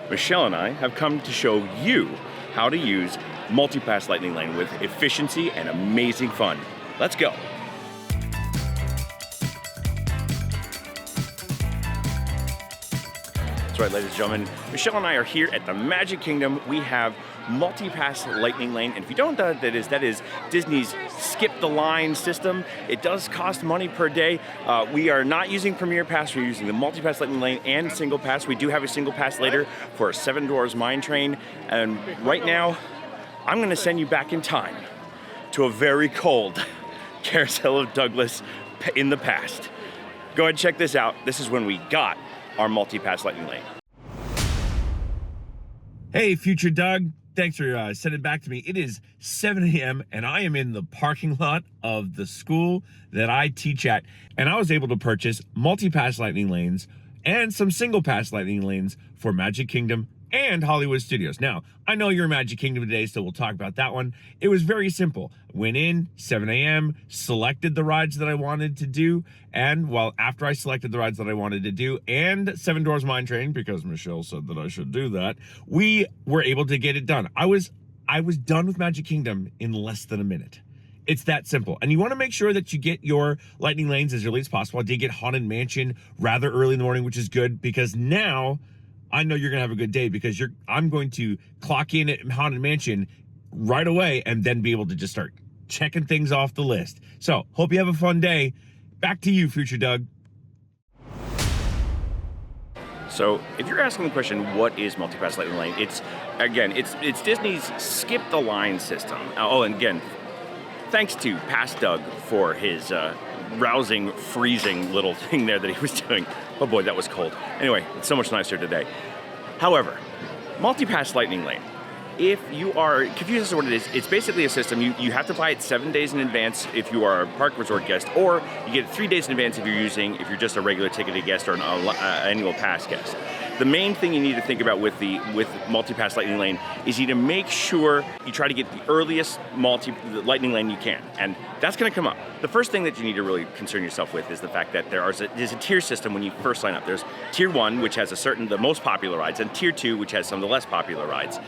Michelle and I have come to show you how to use Multipass Lightning Lane with efficiency and amazing fun. Let's go. That's right, ladies and gentlemen. Michelle and I are here at the Magic Kingdom. We have Multipass Lightning Lane, and if you don't know what that is Disney's skip the line system. It does cost money per day. We are not using Premier Pass, we're using the Multipass Lightning Lane and Single Pass. We do have a Single Pass later for Seven Dwarfs Mine Train, and right now, I'm gonna send you back in time to a very cold Carousel of Douglas in the past. Go ahead and check this out. This is when we got our Multipass Lightning Lane. Hey, future Doug. Thanks for sending it back to me. It is 7 a.m. and I am in the parking lot of the school that I teach at. And I was able to purchase Multipass Lightning Lanes and some Single Pass Lightning Lanes for Magic Kingdom and Hollywood Studios. Now, I know you're Magic Kingdom today, so we'll talk about that one. It was very simple. Went in, 7 a.m., selected the rides that I wanted to do, and after I selected the rides that I wanted to do, and Seven Dwarfs Mine Train, because Michelle said that I should do that, we were able to get it done. I was done with Magic Kingdom in less than a minute. It's that simple. And you want to make sure that you get your lightning lanes as early as possible. I did get Haunted Mansion rather early in the morning, which is good, because now I know you're gonna have a good day, because I'm going to clock in at Haunted Mansion right away and then be able to just start checking things off the list. So, hope you have a fun day. Back to you, future Doug. So, if you're asking the question, what is Multipass Lightning Lane? It's Disney's skip the line system. Oh, and again, thanks to Past Doug for his rousing, freezing little thing there that he was doing. Oh boy, that was cold. Anyway, it's so much nicer today. However, Multipass Lightning Lane, if you are confused as to what it is, it's basically a system. You have to buy it 7 days in advance if you are a park resort guest, or you get it 3 days in advance if you're just a regular ticketed guest or an annual pass guest. The main thing you need to think about with Multipass Lightning Lane is you need to make sure you try to get the earliest Lightning Lane you can, and that's going to come up. The first thing that you need to really concern yourself with is the fact that there's a tier system when you first sign up. There's Tier 1, which has the most popular rides, and Tier 2, which has some of the less popular rides.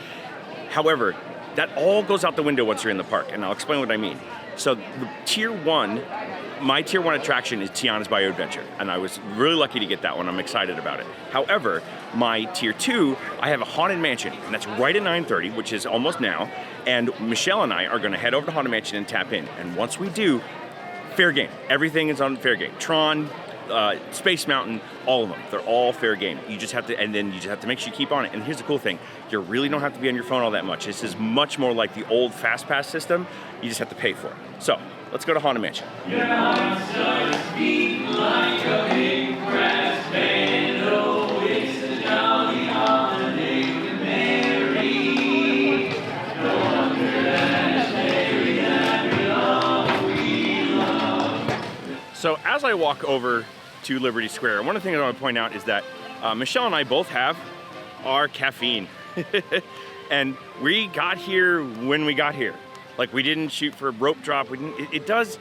However, that all goes out the window once you're in the park, and I'll explain what I mean. So my Tier 1 attraction is Tiana's Bayou Adventure, and I was really lucky to get that one. I'm excited about it. However, my Tier 2, I have a Haunted Mansion, and that's right at 9:30, which is almost now, and Michelle and I are gonna head over to Haunted Mansion and tap in, and once we do, fair game. Everything is on fair game. Tron, Space Mountain, all of them. They're all fair game. You just have to make sure you keep on it. And here's the cool thing. You really don't have to be on your phone all that much. This is much more like the old Fast Pass system. You just have to pay for it. So, let's go to Haunted Mansion. So as I walk over to Liberty Square, one of the things I want to point out is that Michelle and I both have our caffeine. And we got here when we got here. Like, we didn't shoot for a rope drop. It does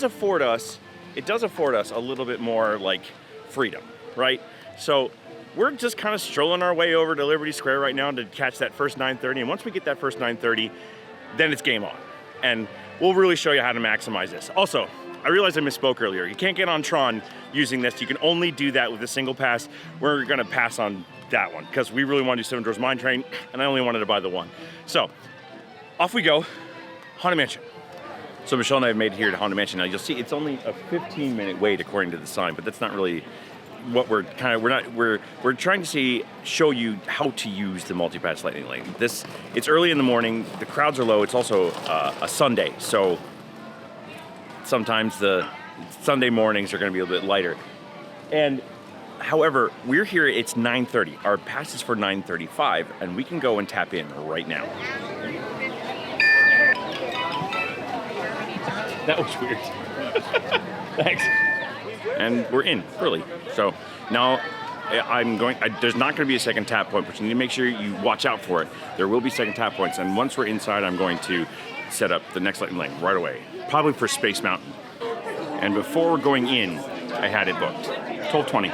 afford us a little bit more like freedom, right? So we're just kind of strolling our way over to Liberty Square right now to catch that first 9:30. And once we get that first 9:30, then it's game on. And we'll really show you how to maximize this. Also, I realized I misspoke earlier. You can't get on Tron using this. You can only do that with a single pass. We're gonna pass on that one because we really want to do Seven Dwarfs Mine Train, and I only wanted to buy the one. So, off we go, Haunted Mansion. So Michelle and I have made it here to Haunted Mansion. Now you'll see it's only a 15-minute wait according to the sign, but that's not really what we're trying to show you how to use the Multipass Lightning Lane. It's early in the morning, the crowds are low, it's also a Sunday, so sometimes the Sunday mornings are gonna be a bit lighter. And however, we're here, it's 9:30. Our pass is for 9:35, and we can go and tap in right now. That was weird. Thanks. And we're in early. So now there's not gonna be a second tap point, but you need to make sure you watch out for it. There will be second tap points, and once we're inside, I'm going to set up the next lightning lane right away, probably for Space Mountain. And before we're going in, I had it booked, 12:20.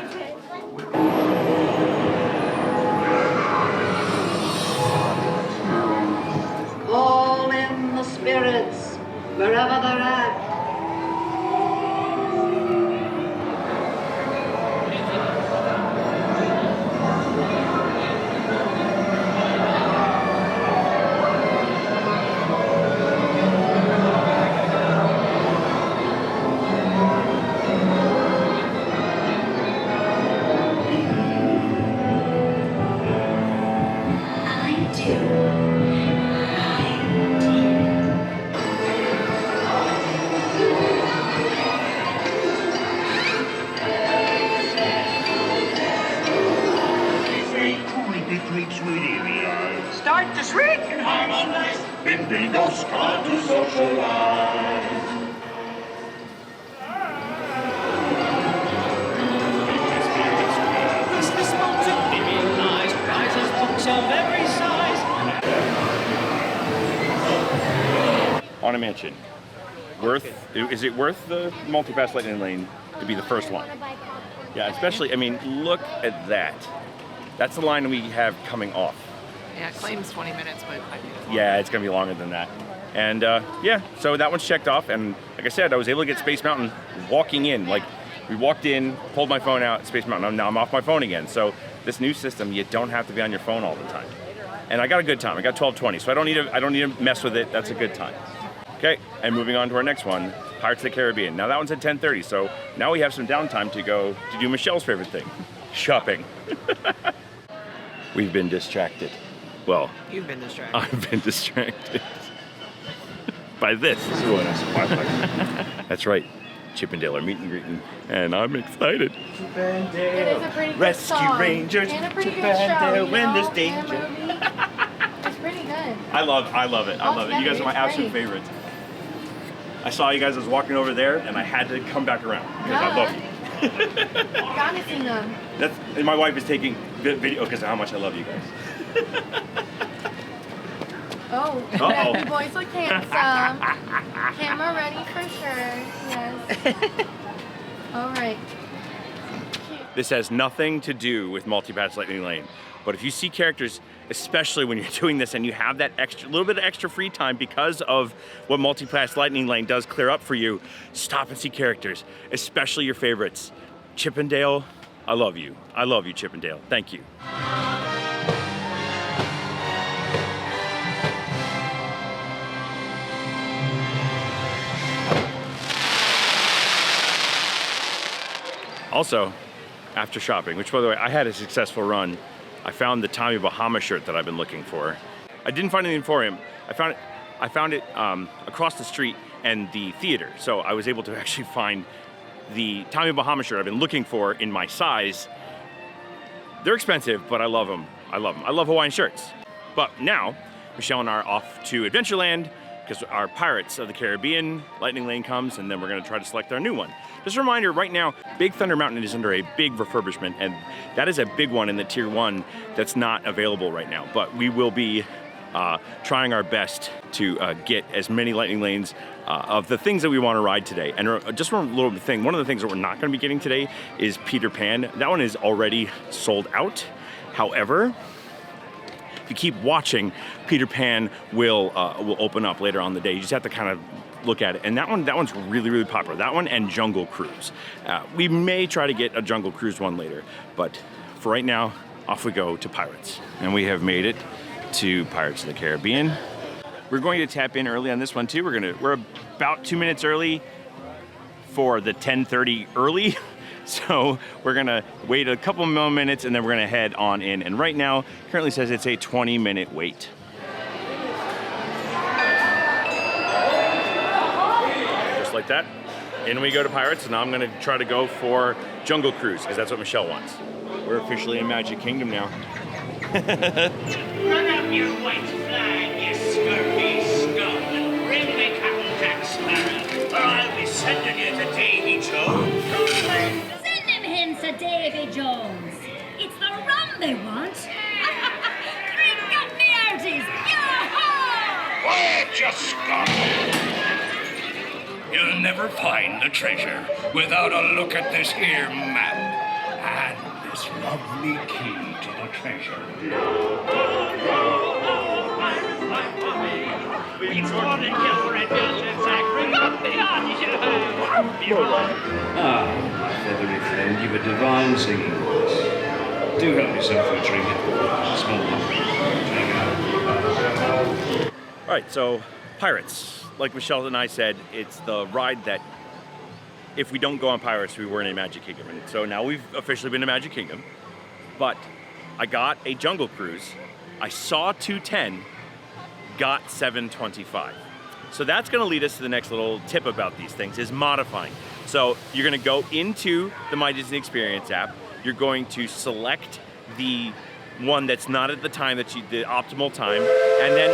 It creeps with eerie eyes. Start to shrink and Harmonize. Bimbi ghosts call to socialize. On a mansion. Is it worth the Multipass Lightning Lane to be the first one? Yeah, especially, I mean, look at that. That's the line we have coming off. Yeah, it claims 20 minutes, but I think it's longer. Yeah, it's gonna be longer than that. And yeah, so that one's checked off. And like I said, I was able to get Space Mountain walking in. Like, we walked in, pulled my phone out, Space Mountain, now I'm off my phone again. So this new system, you don't have to be on your phone all the time. And I got a good time, I got 12:20, so I don't need to mess with it, that's a good time. Okay, and moving on to our next one, Pirates of the Caribbean. Now that one's at 10:30, so now we have some downtime to go to do Michelle's favorite thing, shopping. We've been distracted. Well, You've been distracted. I've been distracted by this. That's right, Chip and Dale are meet and greeting, and I'm excited. It is a pretty good Rescue song. Rangers, and a pretty Chip good and show, Dale you when know? there's And a danger. movie. It's pretty good. I love it. I love it. You guys are my absolute favorites. I saw you guys. I was walking over there, and I had to come back around because I love you. Gotta sing them. And my wife is taking video because of how much I love you guys. Oh, Uh-oh. you boys look handsome. Camera ready for sure. Yes. All right. This has nothing to do with Multipass Lightning Lane, but if you see characters, especially when you're doing this and you have that little bit of extra free time because of what Multipass Lightning Lane does clear up for you, stop and see characters, especially your favorites. Chip and Dale, I love you. I love you, Chip and Dale. Thank you. Also, after shopping, which by the way, I had a successful run, I found the Tommy Bahama shirt that I've been looking for. I didn't find it in the Emporium. I found it across the street and the theater. So I was able to actually find the Tommy Bahama shirt I've been looking for in my size. They're expensive, but I love them. I love them. I love Hawaiian shirts. But now, Michelle and I are off to Adventureland because our Pirates of the Caribbean Lightning Lane comes, and then we're gonna try to select our new one. Just a reminder, right now, Big Thunder Mountain is under a big refurbishment, and that is a big one in the Tier 1 that's not available right now. But we will be trying our best to get as many Lightning Lanes of the things that we want to ride today. And just one little thing, one of the things that we're not gonna be getting today is Peter Pan. That one is already sold out. However, if you keep watching, Peter Pan will open up later on the day. You just have to kind of look at it. And that one's really, really popular. That one and Jungle Cruise. We may try to get a Jungle Cruise one later, but for right now, off we go to Pirates. And we have made it to Pirates of the Caribbean. We're going to tap in early on this one too. We're about 2 minutes early for the 10:30 early. So we're gonna wait a couple more minutes and then we're gonna head on in. And right now, currently says it's a 20-minute wait. Just like that, in we go to Pirates, and now I'm gonna try to go for Jungle Cruise, because that's what Michelle wants. We're officially in Magic Kingdom now. Run up your white flag, you scurvy scum, and bring me Captain Jack Sparrow, or I'll be sending you to Davy Jones. Send them hints to Davy Jones. It's the rum they want. Drink up me hearties. Yo-ho! Quiet, you scum! You'll never find the treasure without a look at this here map and this lovely key to the treasure. It's one and your adventures, Zach. Bring up the hearties, you Ah, my feathery friend, you've a divine singing voice. Do help yourself to a drink. Small one. All right, so Pirates. Like Michelle and I said, it's the ride that if we don't go on Pirates, we weren't in Magic Kingdom. And so now we've officially been to Magic Kingdom, but I got a Jungle Cruise. I saw 210, got 725. So that's gonna lead us to the next little tip about these things, is modifying. So you're gonna go into the My Disney Experience app, you're going to select the one that's not at the time that the optimal time, and then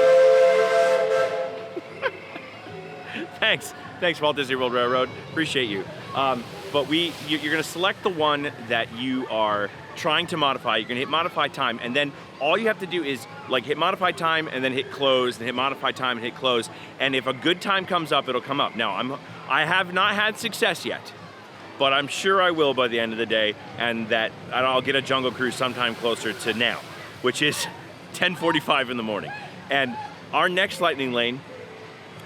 thanks Walt Disney World Railroad, appreciate you. But you're going to select the one that you are trying to modify. You're going to hit modify time, and then all you have to do is like hit modify time and then hit close, and hit modify time and hit close. And if a good time comes up, it'll come up. Now I have not had success yet, but I'm sure I will by the end of the day, and I'll get a Jungle Cruise sometime closer to now, which is 10:45 in the morning. And our next lightning lane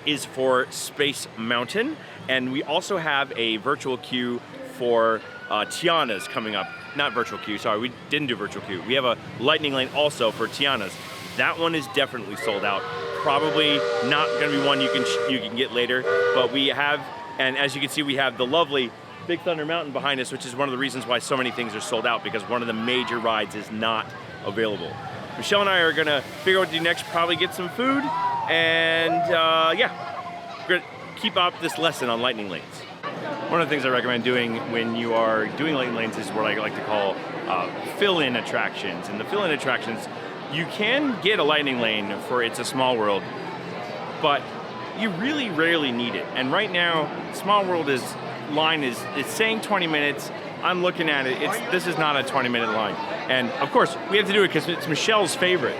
is for Space Mountain, and we also have a virtual queue for Tiana's coming up. Not virtual queue, sorry, we didn't do virtual queue. We have a lightning lane also for Tiana's. That one is definitely sold out. Probably not gonna be one you can get later, but we have, and as you can see, we have the lovely Big Thunder Mountain behind us, which is one of the reasons why so many things are sold out, because one of the major rides is not available. Michelle and I are gonna figure out what to do next, probably get some food, and yeah, we're gonna keep up this lesson on lightning lanes. One of the things I recommend doing when you are doing lightning lanes is what I like to call fill-in attractions. And the fill-in attractions, you can get a lightning lane for It's a Small World, but you really rarely need it. And right now, Small World line is saying 20 minutes. I'm looking at it, this is not a 20-minute line. And of course, we have to do it because it's Michelle's favorite.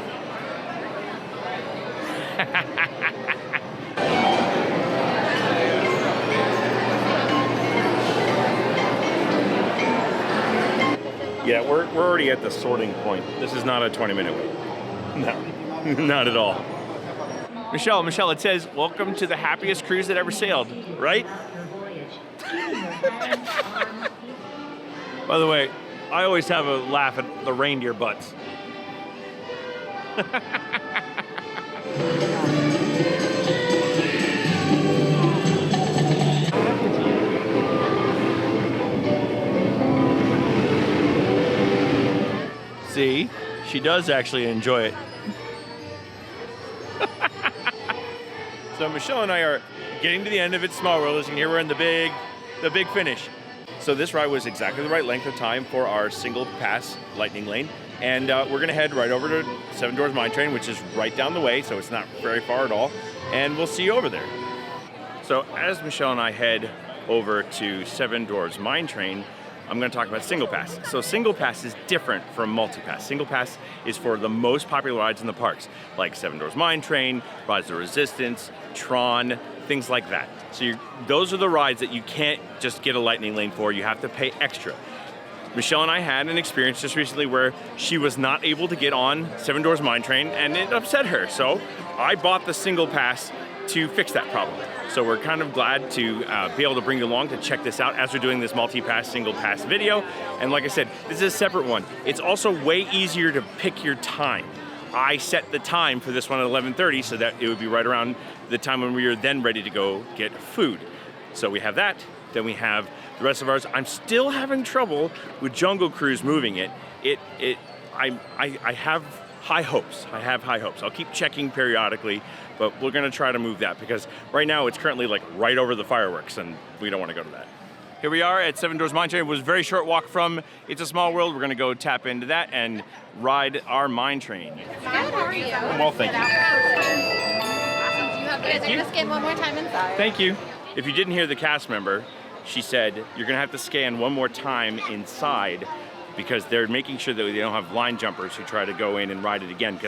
Yeah, we're already at the sorting point. This is not a 20-minute wait. No, not at all. Michelle, it says, welcome to the happiest cruise that ever sailed, right? By the way, I always have a laugh at the reindeer butts. See, she does actually enjoy it. So Michelle and I are getting to the end of It's Small World, and here we're in the big finish. So this ride was exactly the right length of time for our single pass lightning lane, and we're gonna head right over to Seven Dwarfs Mine Train, which is right down the way, so it's not very far at all, and we'll see you over there. So as Michelle and I head over to Seven Dwarfs Mine Train, I'm going to talk about Single Pass. So Single Pass is different from Multipass. Single Pass is for the most popular rides in the parks, like Seven Dwarfs Mine Train, Rise of the Resistance, Tron, things like that. So those are the rides that you can't just get a lightning lane for, you have to pay extra. Michelle and I had an experience just recently where she was not able to get on Seven Dwarfs Mine Train, and it upset her. So I bought the Single Pass to fix that problem. So we're kind of glad to be able to bring you along to check this out as we're doing this multi-pass, single pass video. And like I said, this is a separate one. It's also way easier to pick your time. I set the time for this one at 11:30 so that it would be right around the time when we were then ready to go get food. So we have that, then we have the rest of ours. I'm still having trouble with Jungle Cruise moving it. I have high hopes. I have high hopes. I'll keep checking periodically, but we're gonna try to move that because right now it's currently like right over the fireworks and we don't wanna go to that. Here we are at Seven Dwarfs Mine Train. It was a very short walk from It's a Small World. We're gonna go tap into that and ride our mine train. Good, how are you? Well, thank you. Awesome. Do you have guys are gonna scan one more time inside? Thank you. If you didn't hear the cast member, she said you're gonna have to scan one more time inside because they're making sure that they don't have line jumpers who try to go in and ride it again.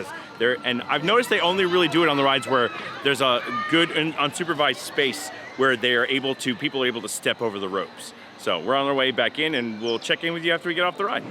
And I've noticed they only really do it on the rides where there's a good and unsupervised space where people are able to step over the ropes. So we're on our way back in and we'll check in with you after we get off the ride.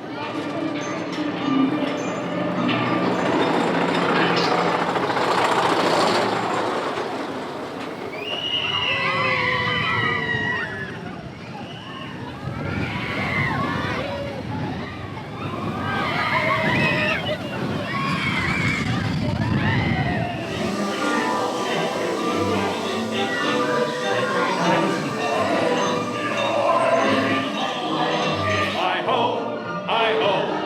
Hi-ho,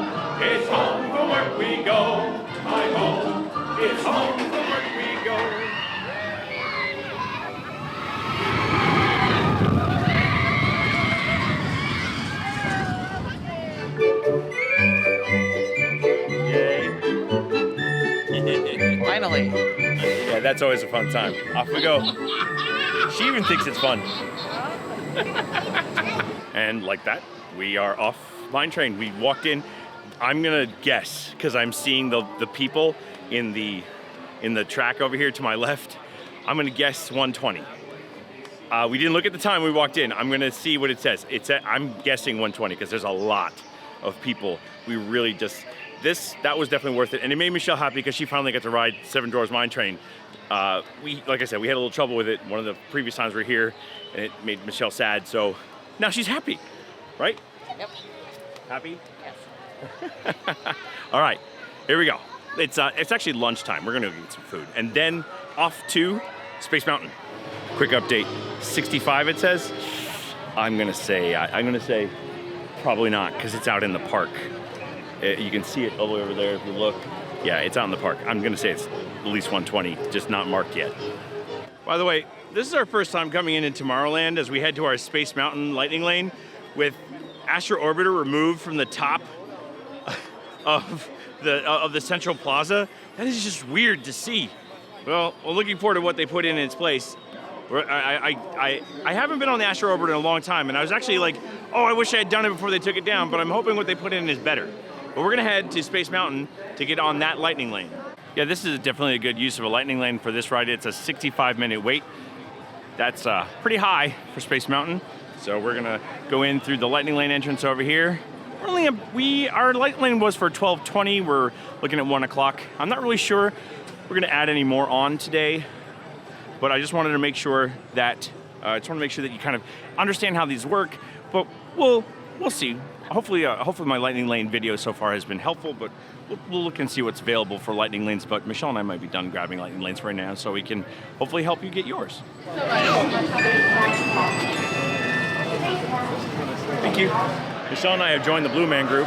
Finally. Yeah, that's always a fun time. Off we go. She even thinks it's fun. And like that, we are off Mine Train. We walked in. I'm gonna guess, because I'm seeing the people in the track over here to my left. I'm gonna guess 120. We didn't look at the time we walked in. I'm gonna see what it says. I'm guessing 120 because there's a lot of people. We really just, that was definitely worth it. And it made Michelle happy because she finally got to ride Seven Dwarfs Mine Train. Like I said, we had a little trouble with it one of the previous times we were here, and it made Michelle sad. So now she's happy, right? Yep. Happy? Yes. All right, here we go. It's actually lunchtime. We're gonna go get some food, and then off to Space Mountain. Quick update: 65 it says. I'm gonna say probably not, because it's out in the park. You can see it all the way over there if you look. Yeah, it's out in the park. I'm gonna say it's at least 120, just not marked yet. By the way, this is our first time coming in Tomorrowland as we head to our Space Mountain lightning lane with Astro Orbiter removed from the top of the Central Plaza. That is just weird to see. Well, we're looking forward to what they put in its place. I haven't been on the Astro Orbiter in a long time, and I was actually like, oh, I wish I had done it before they took it down, but I'm hoping what they put in is better. But we're gonna head to Space Mountain to get on that lightning lane. Yeah, this is definitely a good use of a lightning lane for this ride. It's a 65-minute wait. That's pretty high for Space Mountain. So we're gonna go in through the lightning lane entrance over here. Our lightning lane was for 12:20. We're looking at 1 o'clock. I'm not really sure we're gonna add any more on today, but I just wanted to make sure that you kind of understand how these work. But we'll see. Hopefully my lightning lane video so far has been helpful, but we'll look and see what's available for lightning lanes. But Michelle and I might be done grabbing lightning lanes right now, so we can hopefully help you get yours. Thank you. Michelle and I have joined the Blue Man group.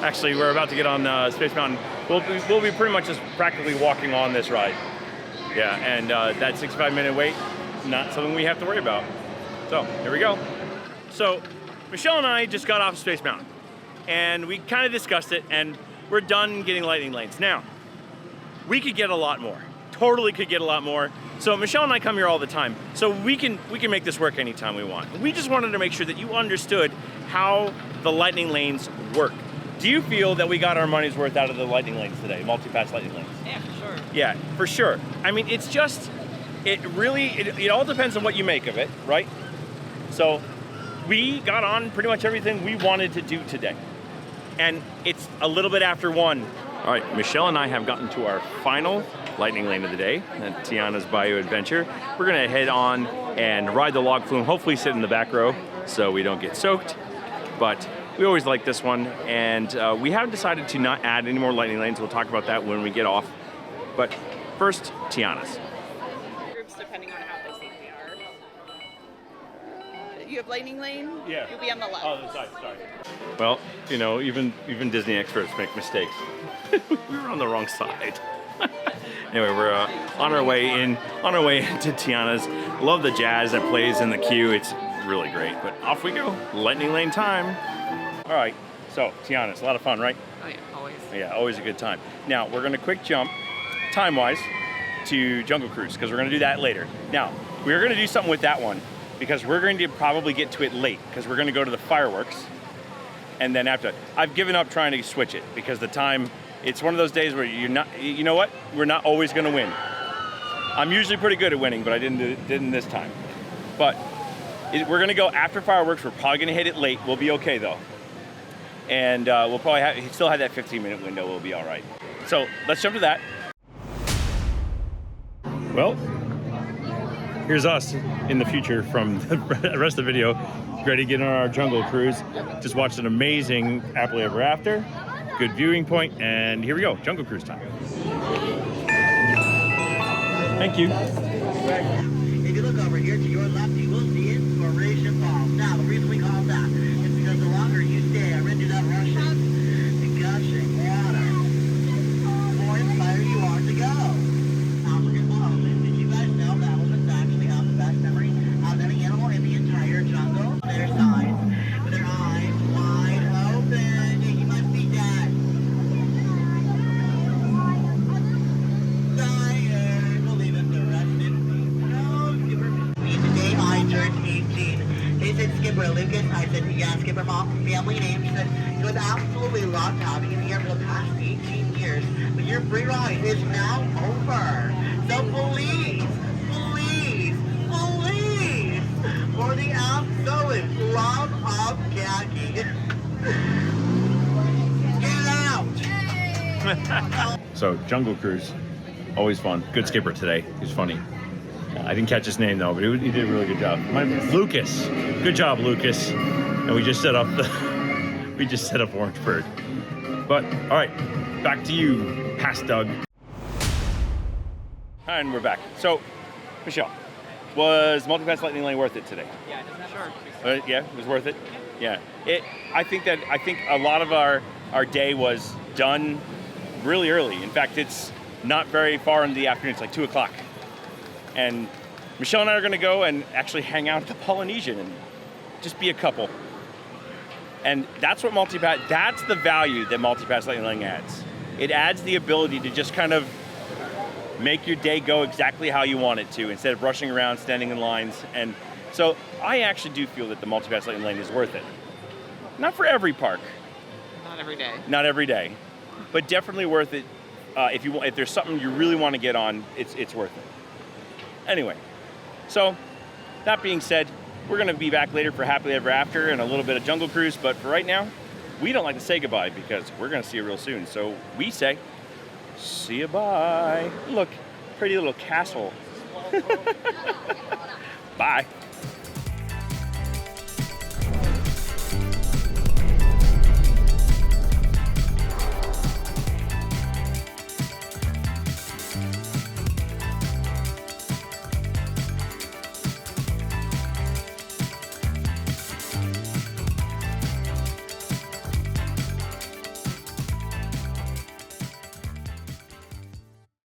Actually, we're about to get on Space Mountain. We'll be pretty much just practically walking on this ride. Yeah, and that 65-minute wait, not something we have to worry about. So, here we go. So, Michelle and I just got off Space Mountain, and we kind of discussed it, and we're done getting lightning lanes. Now, we could get a lot more. Totally could get a lot more. So Michelle and I come here all the time, so we can make this work anytime we want. We just wanted to make sure that you understood how the lightning lanes work. Do you feel that we got our money's worth out of the lightning lanes today, Multipass lightning lanes? Yeah, for sure. Yeah, for sure. I mean, it all depends on what you make of it, right? So we got on pretty much everything we wanted to do today. And it's a little bit after 1. All right, Michelle and I have gotten to our final lightning lane of the day, at Tiana's Bayou adventure. We're gonna head on and ride the log flume, hopefully sit in the back row so we don't get soaked. But we always like this one, and we have decided to not add any more lightning lanes. We'll talk about that when we get off. But first, Tiana's. Groups depending on how busy we are. You have lightning lane? Yeah. You'll be on the left. Oh, the side, sorry. Well, you know, even Disney experts make mistakes. We were on the wrong side. Anyway, we're on our way into Tiana's. Love the jazz that plays in the queue. It's really great. But off we go. Lightning lane time. All right. So Tiana's, a lot of fun, right? Oh yeah, always. Yeah, always a good time. Now we're gonna quick jump, time-wise, to Jungle Cruise because we're gonna do that later. Now we're gonna do something with that one because we're going to probably get to it late because we're gonna go to the fireworks, and then after I've given up trying to switch it because the time. It's one of those days where you're not, you know what? We're not always gonna win. I'm usually pretty good at winning, but I didn't this time. But we're gonna go after fireworks. We're probably gonna hit it late. We'll be okay though. And we'll probably still have that 15-minute window. We'll be all right. So let's jump to that. Well, here's us in the future from the rest of the video. Ready to get on our jungle cruise. Just watched an amazing Happily Ever After. Good viewing point, and here we go, Jungle Cruise time. Thank you. If you look over here to your left, you will see Inspiration Falls. Now, the reason we call it that is because the longer you stay, I rendered that rushing and gushing water, the more inspired you are to go. Now, look at Walt. Did you guys know that elephants actually have the best memory of any animal in the entire jungle? Their sides, with their eyes wide open. He must be dead. Lucas. I said, yeah, Skipper Mom, family name. She said, you would absolutely love having you here for the past 18 years, but your free ride is now over. So please, please, please, for the absolute love of Khaki, get out! So Jungle Cruise, always fun. Good skipper today. He's funny. I didn't catch his name though, but he did a really good job. Lucas. Good job, Lucas. And we just set up Orangebird. But all right, back to you, Past Doug. And we're back. So, Michelle, was Multipass Lightning Lane worth it today? Yeah, sure. Yeah, it was worth it. Yeah, I think a lot of our day was done really early. In fact, it's not very far into the afternoon. It's like 2 o'clock, and Michelle and I are going to go and actually hang out at the Polynesian and just be a couple. And that's what Multipass. That's the value that Multipass Lightning Lane adds. It adds the ability to just kind of make your day go exactly how you want it to, instead of rushing around, standing in lines. And so I actually do feel that the Multipass Lightning Lane is worth it. Not for every park. Not every day. Not every day, but definitely worth it. If there's something you really want to get on, it's worth it. Anyway, so that being said, we're going to be back later for Happily Ever After and a little bit of Jungle Cruise. But for right now, we don't like to say goodbye because we're going to see you real soon. So we say, see you bye. Look, pretty little castle. Bye.